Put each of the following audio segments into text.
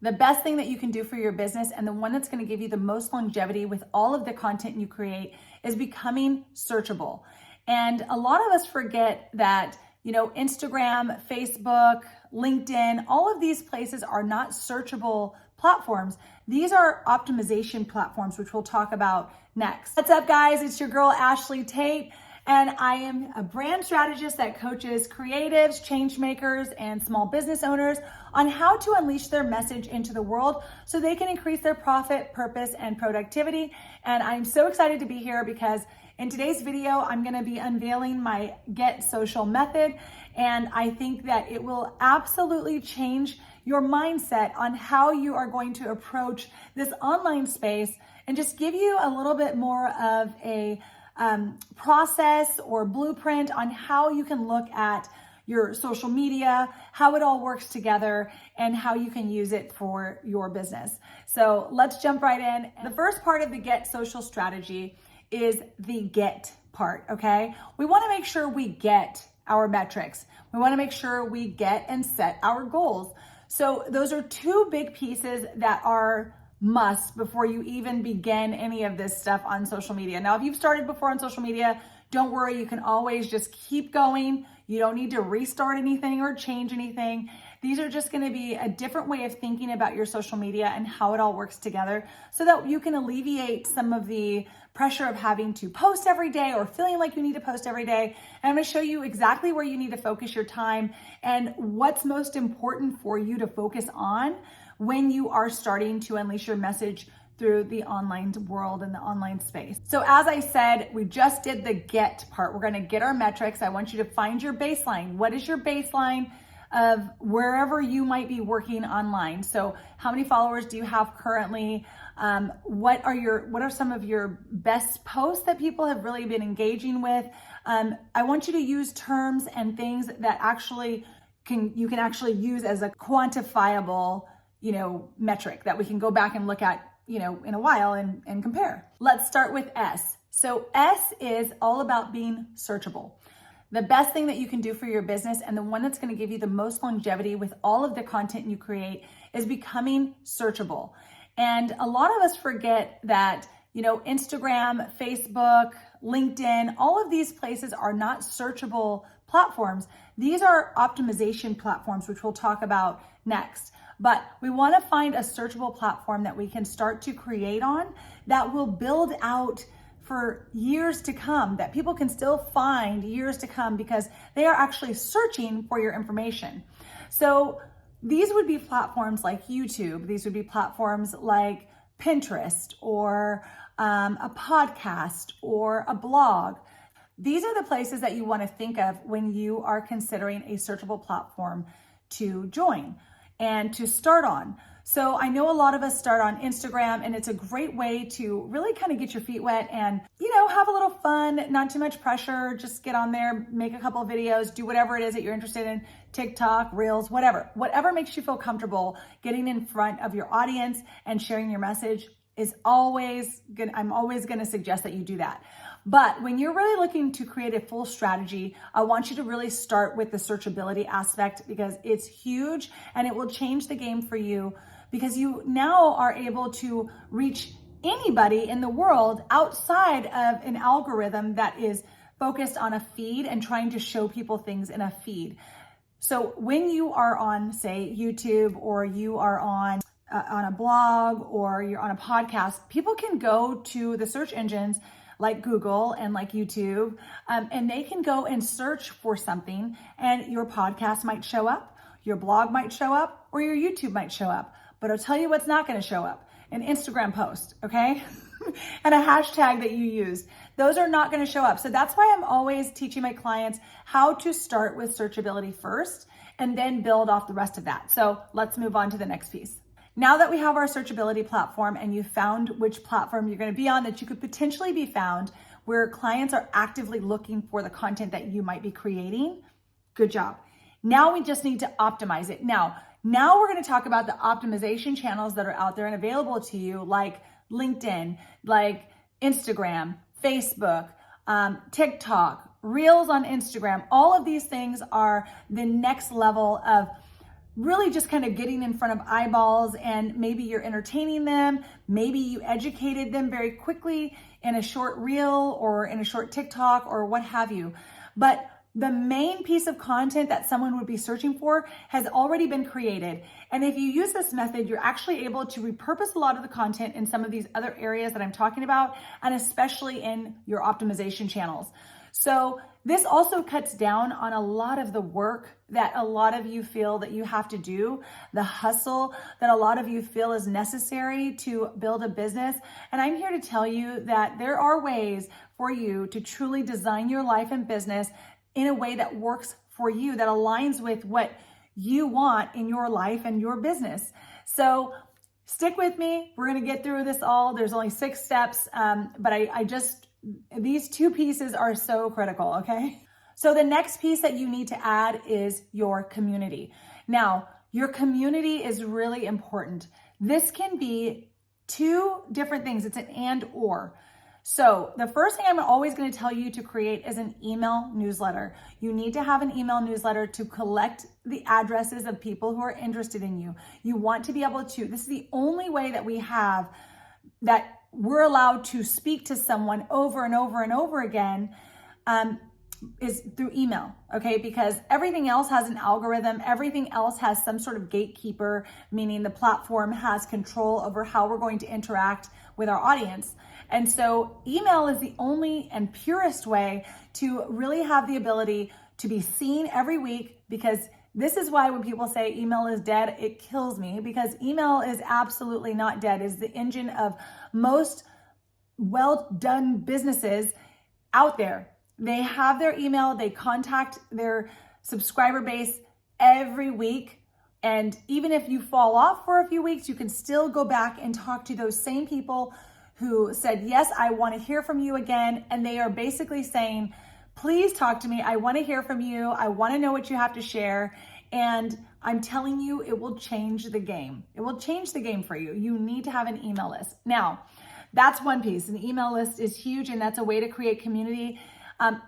The best thing that you can do for your business, and the one that's going to give you the most longevity with all of the content you create, is becoming searchable. And a lot of us forget that, Instagram, Facebook, LinkedIn, all of these places are not searchable platforms. These are optimization platforms, which we'll talk about next. What's up, guys? It's your girl, Ashlee Tate. And I am a brand strategist that coaches creatives, change makers, and small business owners on how to unleash their message into the world so they can increase their profit, purpose, and productivity. And I'm so excited to be here because in today's video, I'm gonna be unveiling my Get Social method. And I think that it will absolutely change your mindset on how you are going to approach this online space and just give you a little bit more of a process or blueprint on how you can look at your social media, how it all works together, and how you can use it for your business. So let's jump right in. The first part of the Get Social strategy is the get part, okay? We wanna make sure we get our metrics. We wanna make sure we get and set our goals. So those are two big pieces that are must before you even begin any of this stuff on social media. Now, if you've started before on social media, don't worry, you can always just keep going. You don't need to restart anything or change anything. These are just gonna be a different way of thinking about your social media and how it all works together so that you can alleviate some of the pressure of having to post every day or feeling like you need to post every day. And I'm gonna show you exactly where you need to focus your time and what's most important for you to focus on when you are starting to unleash your message through the online world and the online space. So as I said, we just did the get part. We're gonna get our metrics. I want you to find your baseline. What is your baseline of wherever you might be working online? So how many followers do you have currently? What are some of your best posts that people have really been engaging with? I want you to use terms and things that actually you can actually use as a quantifiable metric that we can go back and look at, in a while and compare. Let's start with S. So S is all about being searchable. The best thing that you can do for your business, and the one that's going to give you the most longevity with all of the content you create, is becoming searchable. And a lot of us forget that, Instagram, Facebook, LinkedIn, all of these places are not searchable platforms. These are optimization platforms, which we'll talk about next. But we want to find a searchable platform that we can start to create on that will build out for years to come, that people can still find years to come because they are actually searching for your information. So these would be platforms like YouTube. These would be platforms like Pinterest or a podcast or a blog. These are the places that you want to think of when you are considering a searchable platform to join and to start on. So I know a lot of us start on Instagram, and it's a great way to really kind of get your feet wet and, have a little fun, not too much pressure. Just get on there, make a couple of videos, do whatever it is that you're interested in, TikTok, Reels, whatever makes you feel comfortable. Getting in front of your audience and sharing your message is always good. I'm always going to suggest that you do that. But when you're really looking to create a full strategy, I want you to really start with the searchability aspect because it's huge and it will change the game for you because you now are able to reach anybody in the world outside of an algorithm that is focused on a feed and trying to show people things in a feed. So when you are on, say, YouTube, or you are on a blog, or you're on a podcast, people can go to the search engines like Google and like YouTube, and they can go and search for something, and your podcast might show up, your blog might show up, or your YouTube might show up. But I'll tell you what's not going to show up: an Instagram post, okay? And a hashtag that you used. Those are not going to show up. So that's why I'm always teaching my clients how to start with searchability first and then build off the rest of that. So let's move on to the next piece. Now that we have our searchability platform and you found which platform you're going to be on, that you could potentially be found where clients are actively looking for the content that you might be creating, good job. Now we just need to optimize it. Now we're going to talk about the optimization channels that are out there and available to you, like LinkedIn, like Instagram, Facebook, TikTok, Reels on Instagram. All of these things are the next level of really just kind of getting in front of eyeballs, and maybe you're entertaining them. Maybe you educated them very quickly in a short reel or in a short TikTok or what have you. But the main piece of content that someone would be searching for has already been created. And if you use this method, you're actually able to repurpose a lot of the content in some of these other areas that I'm talking about, and especially in your optimization channels. So this also cuts down on a lot of the work that a lot of you feel that you have to do, the hustle that a lot of you feel is necessary to build a business. And I'm here to tell you that there are ways for you to truly design your life and business in a way that works for you, that aligns with what you want in your life and your business. So stick with me. We're going to get through this all. There's only 6 steps, but these 2 pieces are so critical, okay? So the next piece that you need to add is your community. Now, your community is really important. This can be 2 different things. It's an and or. So the first thing I'm always going to tell you to create is an email newsletter. You need to have an email newsletter to collect the addresses of people who are interested in you. You want to be able to, this is the only way that we have that we're allowed to speak to someone over and over and over again, is through email, okay? Because everything else has an algorithm. Everything else has some sort of gatekeeper, meaning the platform has control over how we're going to interact with our audience. And so email is the only and purest way to really have the ability to be seen every week, because this is why when people say email is dead, it kills me, because email is absolutely not dead. It's the engine of most well-done businesses out there. They have their email, they contact their subscriber base every week. And even if you fall off for a few weeks, you can still go back and talk to those same people who said, yes, I want to hear from you again. And they are basically saying, please talk to me. I want to hear from you. I want to know what you have to share. And I'm telling you, it will change the game. It will change the game for you. You need to have an email list. Now, that's one piece. An email list is huge, and that's a way to create community.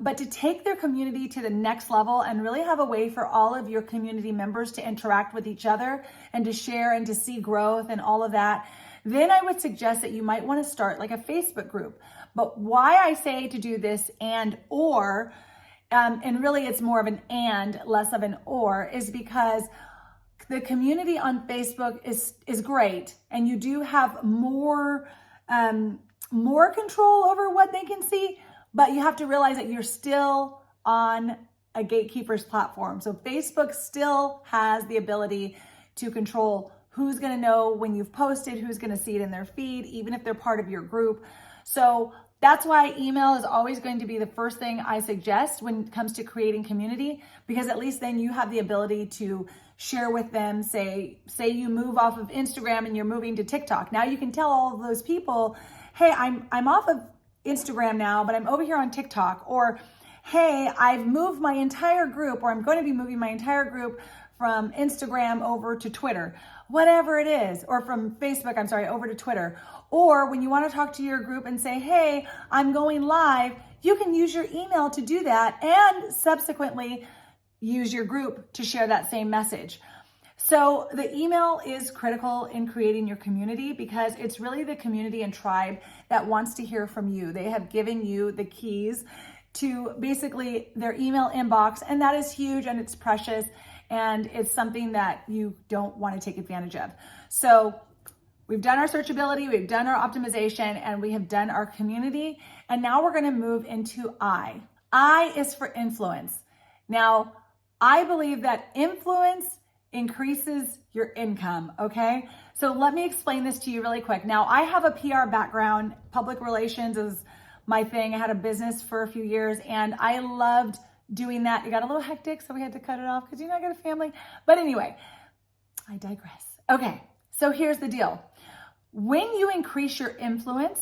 But to take their community to the next level and really have a way for all of your community members to interact with each other and to share and to see growth and all of that, then I would suggest that you might want to start like a Facebook group. But why I say to do this and or, and really it's more of an and, less of an or, is because the community on Facebook is great, and you do have more control over what they can see. But you have to realize that you're still on a gatekeeper's platform. So Facebook still has the ability to control who's going to know when you've posted, who's going to see it in their feed, even if they're part of your group. So that's why email is always going to be the first thing I suggest when it comes to creating community, because at least then you have the ability to share with them. Say you move off of Instagram and you're moving to TikTok. Now you can tell all of those people, hey, I'm off of Instagram now, but I'm over here on TikTok. Or, hey, I've moved my entire group, or I'm going to be moving my entire group from Instagram over to Twitter, whatever it is, or from Facebook, over to Twitter. Or when you want to talk to your group and say, hey, I'm going live, you can use your email to do that and subsequently use your group to share that same message. So the email is critical in creating your community, because it's really the community and tribe that wants to hear from you. They have given you the keys to basically their email inbox, and that is huge and it's precious, and it's something that you don't want to take advantage of. So we've done our searchability, we've done our optimization, and we have done our community. And now we're going to move into I. I is for influence. Now, I believe that influence increases your income, okay? So let me explain this to you really quick. Now, I have a PR background. Public relations is my thing. I had a business for a few years, and I loved doing that. It got a little hectic, so we had to cut it off because, I got a family. But anyway, I digress. Okay, so here's the deal. When you increase your influence,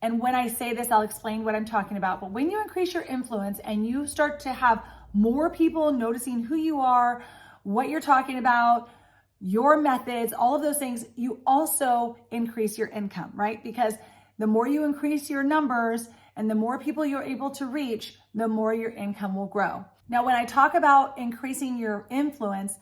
and when I say this, I'll explain what I'm talking about, but when you increase your influence and you start to have more people noticing who you are, what you're talking about, your methods, all of those things, you also increase your income, right? Because the more you increase your numbers and the more people you're able to reach, the more your income will grow. Now, when I talk about increasing your influence,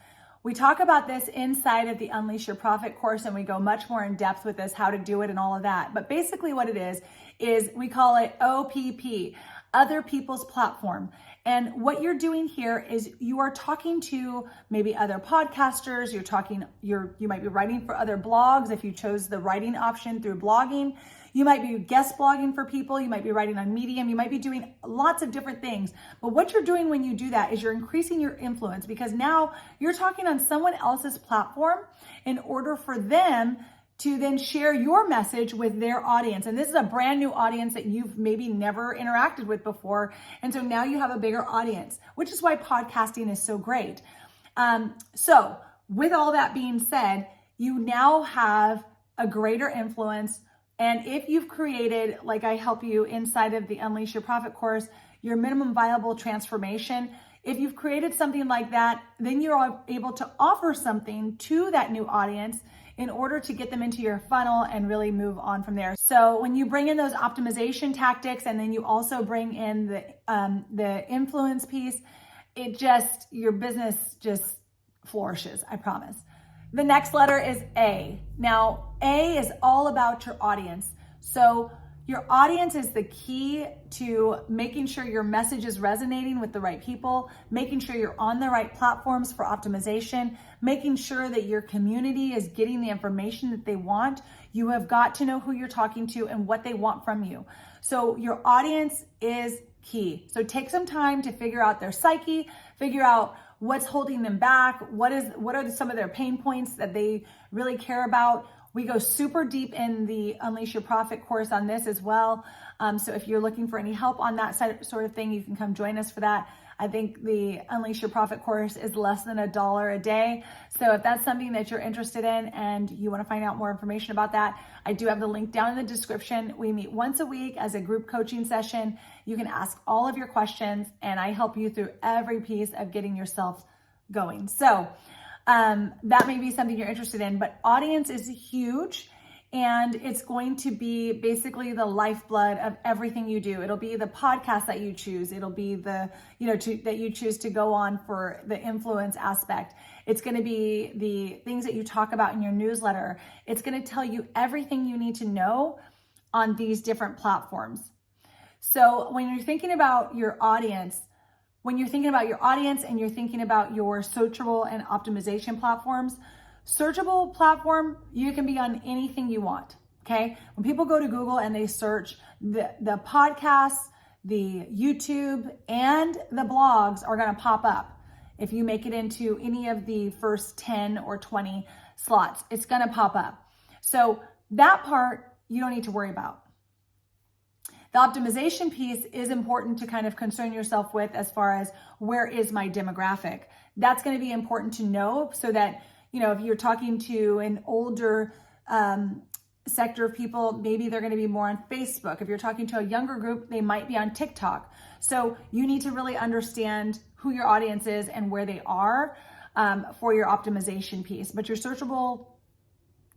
We talk about this inside of the Unleash Your Profit course, and we go much more in depth with this, how to do it and all of that. But basically what it is we call it OPP, other people's platform. And what you're doing here is you are talking to maybe other podcasters, you might be writing for other blogs if you chose the writing option through blogging. You might be guest blogging for people, you might be writing on Medium, you might be doing lots of different things. But what you're doing when you do that is you're increasing your influence, because now you're talking on someone else's platform in order for them to then share your message with their audience. And this is a brand new audience that you've maybe never interacted with before. And so now you have a bigger audience, which is why podcasting is so great. So with all that being said, you now have a greater influence. And if you've created, like I help you inside of the Unleash Your Profit course, your minimum viable transformation, if you've created something like that, then you're able to offer something to that new audience in order to get them into your funnel and really move on from there. So when you bring in those optimization tactics, and then you also bring in the influence piece, your business just flourishes, I promise. The next letter is A. Now, A is all about your audience. So your audience is the key to making sure your message is resonating with the right people, making sure you're on the right platforms for optimization, making sure that your community is getting the information that they want. You have got to know who you're talking to and what they want from you. So your audience is key. So take some time to figure out their psyche, figure out what's holding them back, what are some of their pain points that they really care about. We go super deep in the Unleash Your Profit course on this as well. So if you're looking for any help on that sort of thing, you can come join us for that. I think the Unleash Your Profit course is less than $1 a day. So if that's something that you're interested in and you want to find out more information about that, I do have the link down in the description. We meet once a week as a group coaching session. You can ask all of your questions and I help you through every piece of getting yourself going. So that may be something you're interested in, but audience is huge. And it's going to be basically the lifeblood of everything you do. It'll be the podcast that you choose. It'll be that you choose to go on for the influence aspect. It's going to be the things that you talk about in your newsletter. It's going to tell you everything you need to know on these different platforms. So when you're thinking about your audience, and you're thinking about your searchable and optimization platforms, searchable platform, you can be on anything you want, okay? When people go to Google and they search, the podcasts, the YouTube, and the blogs are gonna pop up. If you make it into any of the first 10 or 20 slots, it's gonna pop up. So that part, you don't need to worry about. The optimization piece is important to kind of concern yourself with as far as where is my demographic. That's gonna be important to know so that if you're talking to an older sector of people, maybe they're going to be more on Facebook. If you're talking to a younger group, they might be on TikTok. So you need to really understand who your audience is and where they are for your optimization piece. But your searchable,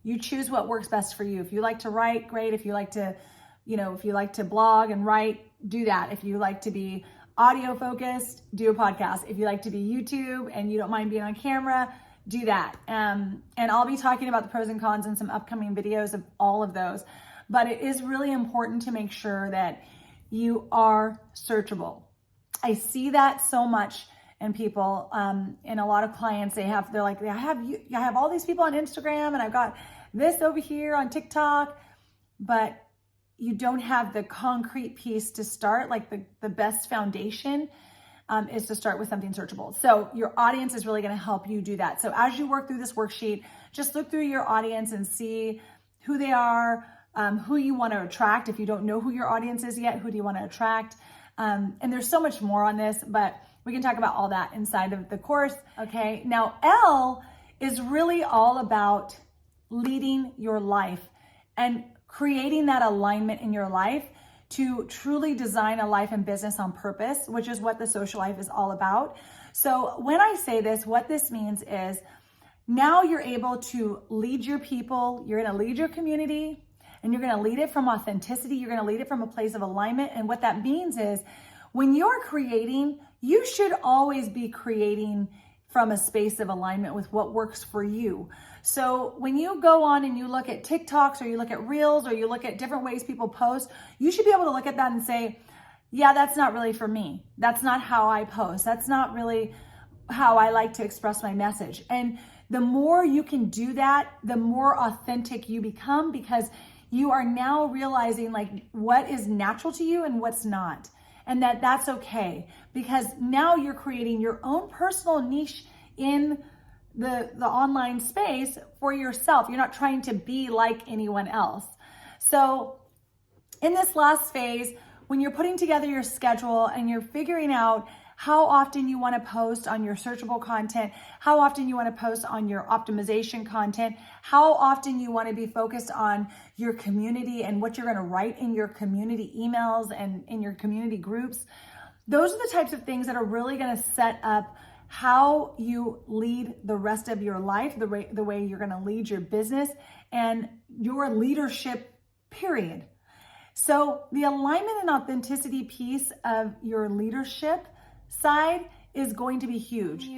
you choose what works best for you. If you like to write, great. If you like to blog and write, do that. If you like to be audio focused, do a podcast. If you like to be YouTube and you don't mind being on camera, do that. And I'll be talking about the pros and cons in some upcoming videos of all of those. But it is really important to make sure that you are searchable. I see that so much in people, in a lot of clients. They're like, I have all these people on Instagram and I've got this over here on TikTok, but you don't have the concrete piece to start. Like the best foundation is to start with something searchable. So your audience is really going to help you do that. So as you work through this worksheet, just look through your audience and see who they are, who you want to attract. If you don't know who your audience is yet, who do you want to attract? And there's so much more on this, but we can talk about all that inside of the course. Okay. Now L is really all about leading your life and creating that alignment in your life to truly design a life and business on purpose, which is what the social life is all about. So when I say this, what this means is now you're able to lead your people, you're gonna lead your community, and you're gonna lead it from authenticity, you're gonna lead it from a place of alignment. And what that means is when you're creating, you should always be creating from a space of alignment with what works for you. So when you go on and you look at TikToks or you look at Reels or you look at different ways people post, you should be able to look at that and say, yeah, that's not really for me. That's not how I post. That's not really how I like to express my message. And the more you can do that, the more authentic you become, because you are now realizing like what is natural to you and what's not. And that's okay, because now you're creating your own personal niche in the online space for yourself. You're not trying to be like anyone else. So in this last phase, when you're putting together your schedule and you're figuring out how often you want to post on your searchable content, how often you want to post on your optimization content, how often you want to be focused on your community and what you're going to write in your community emails and in your community groups, those are the types of things that are really going to set up how you lead the rest of your life, the way you're going to lead your business and your leadership, period. So the alignment and authenticity piece of your leadership side is going to be huge.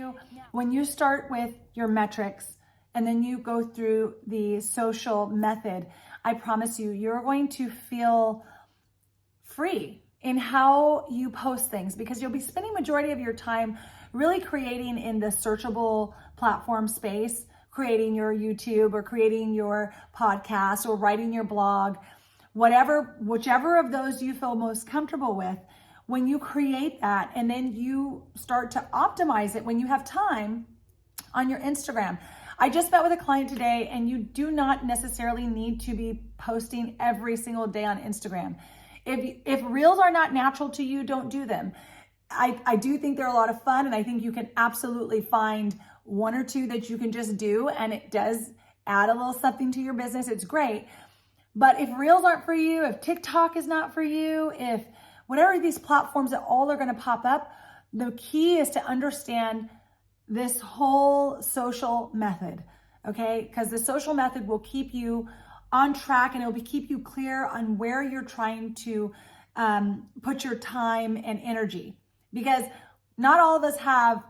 When you start with your metrics and then you go through the social method, I promise you, you're going to feel free in how you post things, because you'll be spending majority of your time really creating in the searchable platform space, creating your YouTube or creating your podcast or writing your blog, whichever of those you feel most comfortable with. When you create that and then you start to optimize it when you have time on your Instagram. I just met with a client today, and you do not necessarily need to be posting every single day on Instagram. If reels are not natural to you, don't do them. I do think they're a lot of fun, and I think you can absolutely find one or two that you can just do, and it does add a little something to your business. It's great. But if reels aren't for you, if TikTok is not for you, if whatever these platforms that all are going to pop up, the key is to understand this whole social method, okay? Because the social method will keep you on track, and it will keep you clear on where you're trying to put your time and energy. Because not all of us have,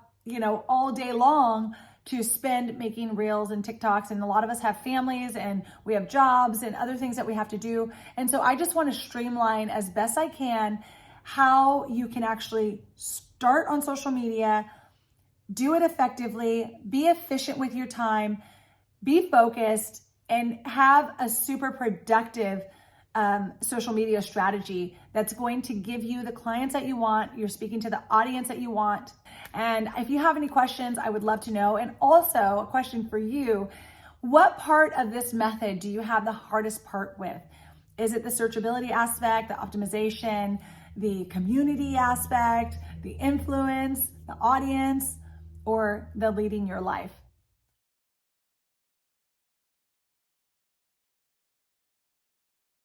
all day long to spend making reels and TikToks. And a lot of us have families and we have jobs and other things that we have to do. And so I just want to streamline as best I can how you can actually start on social media, do it effectively, be efficient with your time, be focused, and have a super productive social media strategy that's going to give you the clients that you want. You're speaking to the audience that you want. And if you have any questions, I would love to know. And also a question for you: what part of this method do you have the hardest part with? Is it the searchability aspect, the optimization, the community aspect, the influence, the audience, or the leading your life?